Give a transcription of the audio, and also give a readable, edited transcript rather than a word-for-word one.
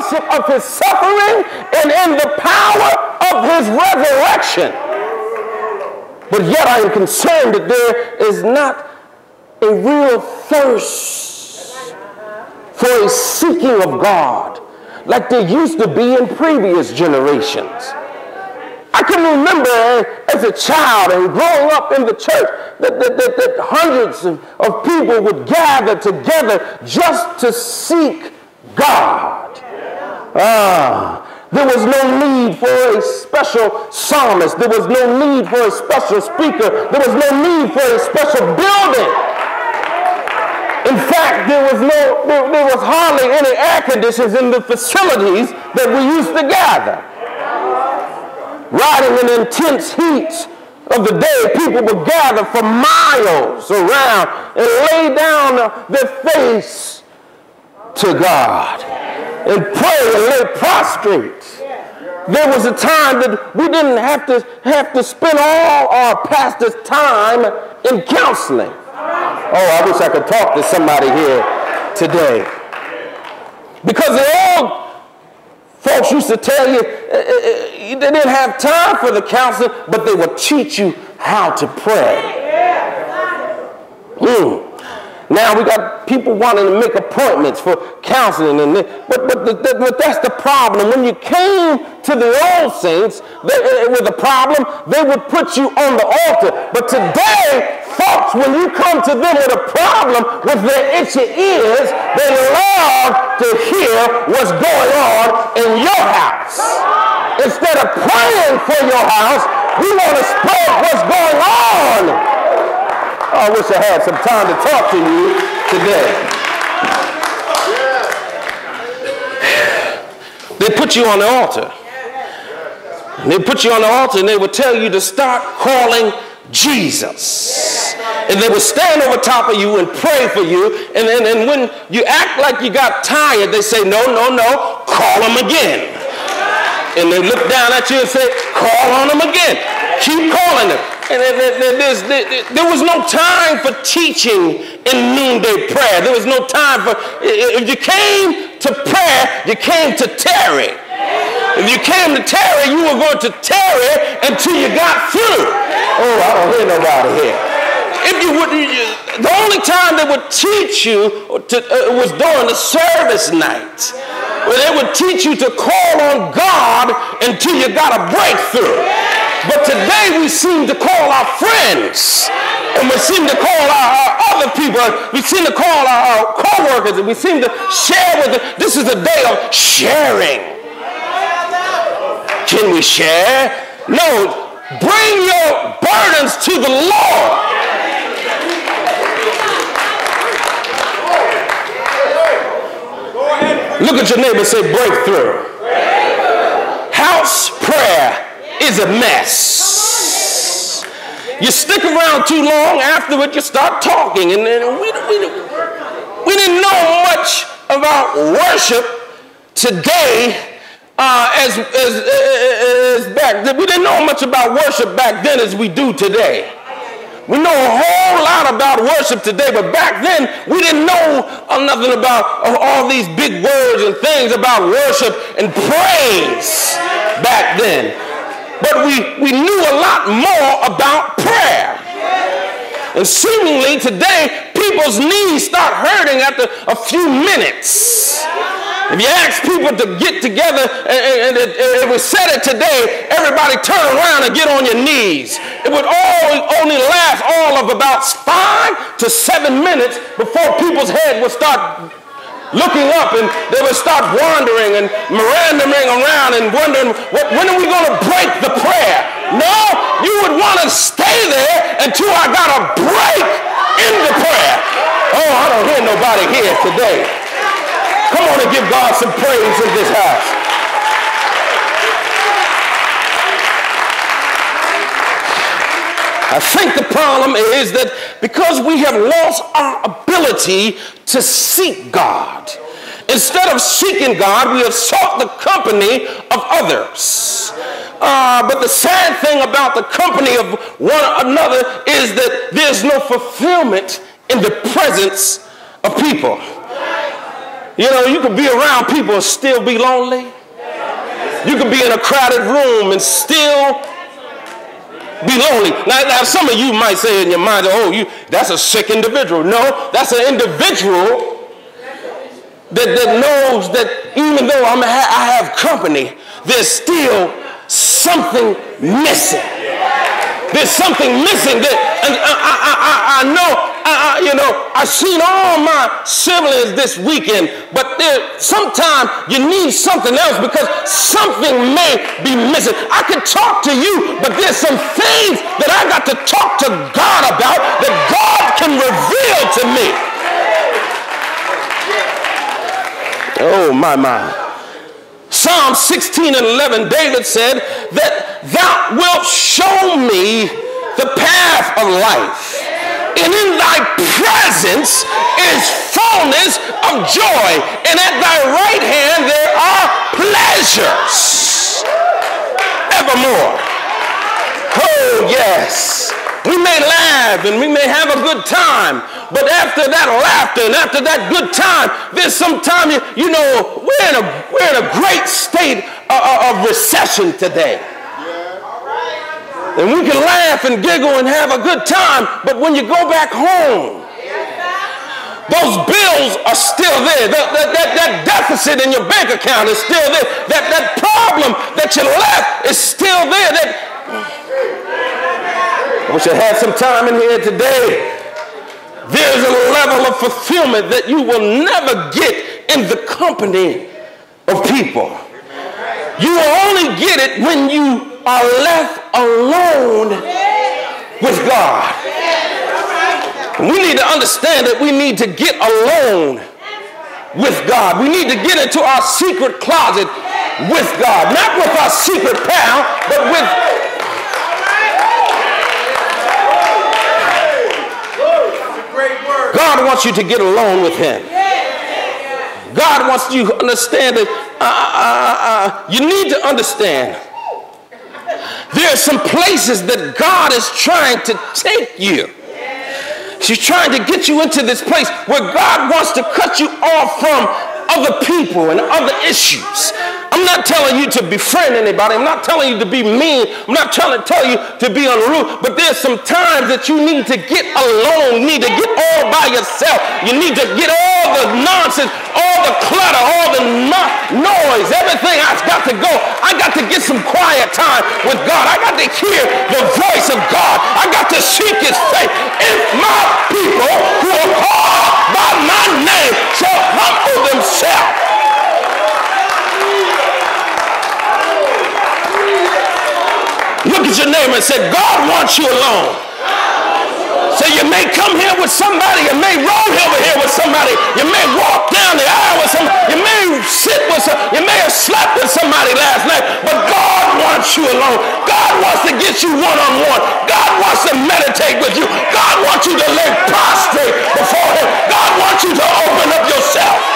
fellowship of his suffering and in the power of his resurrection. But yet I am concerned that there is not a real thirst for a seeking of God like there used to be in previous generations. I can remember as a child and growing up in the church that hundreds of people would gather together just to seek God. There was no need for a special psalmist. There was no need for a special speaker. There was no need for a special building. In fact, there was hardly any air conditioners in the facilities that we used to gather. Riding in the intense heat of the day, people would gather for miles around and lay down their face to God and pray and lay prostrate. There was a time that we didn't have to spend all our pastor's time in counseling. Oh, I wish I could talk to somebody here today. Because the old folks used to tell you they didn't have time for the counseling, but they would teach you how to pray. Now we got people wanting to make appointments for counseling, but that's the problem. When you came to the old saints with a problem, they would put you on the altar. But today, folks, when you come to them with a problem with their itchy ears, they love to hear what's going on in your house. Instead of praying for your house, we want to spread what's going on. I wish I had some time to talk to you today. They put you on the altar. They put you on the altar and they would tell you to start calling Jesus. And they would stand over top of you and pray for you. And when you act like you got tired, they say, no, call him again. And they look down at you and say, call on him again. Keep calling him. And there was no time for teaching in noonday prayer. There was no time for, if you came to prayer, you came to tarry. If you came to tarry, you were going to tarry until you got through. Oh, I don't hear nobody here. If you would, the only time they would teach you was during the service night, where they would teach you to call on God until you got a breakthrough. But today we seem to call our friends, and we seem to call our other people, we seem to call our co-workers, and we seem to share with them. This is a day of sharing. Can we share? No, bring your burdens to the Lord. Look at your neighbor and say breakthrough. House prayer is a mess. You stick around too long, afterward you start talking, and then we didn't know much about worship today as back then. We didn't know much about worship back then as we do today. We know a whole lot about worship today, but back then we didn't know nothing about all these big words and things about worship and praise back then. But we knew a lot more about prayer. And seemingly today, people's knees start hurting after a few minutes. If you ask people to get together and if we said it today, everybody turn around and get on your knees. It would only last all of about 5 to 7 minutes before people's head would start looking up and they would start wandering and meandering around and wondering, when are we going to break the prayer? No, you would want to stay there until I got a break in the prayer. Oh, I don't hear nobody here today. Come on and give God some praise in this house. I think the problem is that because we have lost our ability to seek God, instead of seeking God, we have sought the company of others. But the sad thing about the company of one another is that there's no fulfillment in the presence of people. You know, you could be around people and still be lonely. You could be in a crowded room and still be lonely. Now some of you might say in your mind, oh, that's a sick individual. No, that's an individual that knows that even though I have company, there's still something missing. There's something missing. And I know, I've seen all my siblings this weekend, but sometimes you need something else because something may be missing. I could talk to you, but there's some things that I got to talk to God about that God can reveal to me. Oh, my. Psalm 16 and 11, David said that thou wilt show me the path of life, and in thy presence is fullness of joy, and at thy right hand there are pleasures evermore. Oh, yes. We may laugh and we may have a good time, but after that laughter and after that good time, there's some time, we're in a great state of recession today. And we can laugh and giggle and have a good time, but when you go back home, those bills are still there. That deficit in your bank account is still there. That problem that you left is still there. I wish I had some time in here today. There's a level of fulfillment that you will never get in the company of people. You will only get it when you are left alone with God. We need to understand that we need to get alone with God. We need to get into our secret closet with God. Not with our secret pal, but with God wants you to get alone with him. God wants you to understand that you need to understand there are some places that God is trying to take you. She's trying to get you into this place where God wants to cut you off from other people and other issues. I'm not telling you to befriend anybody. I'm not telling you to be mean. I'm not trying to tell you to be unruly. But there's some times that you need to get alone. You need to get all by yourself. You need to get all the nonsense, all the clutter, all the noise, everything. I've got to go. I got to get some quiet time with God. I got to hear the voice of God. I got to seek his face. If my people who are called by my name shall humble themselves. Look at your neighbor and say, God wants you alone. So you may come here with somebody, you may roll over here with somebody, you may walk down the aisle with somebody, you may sit with somebody, you may have slept with somebody last night, but God wants you alone. God wants to get you one-on-one. God wants to meditate with you. God wants you to lay prostrate before him. God wants you to open up yourself.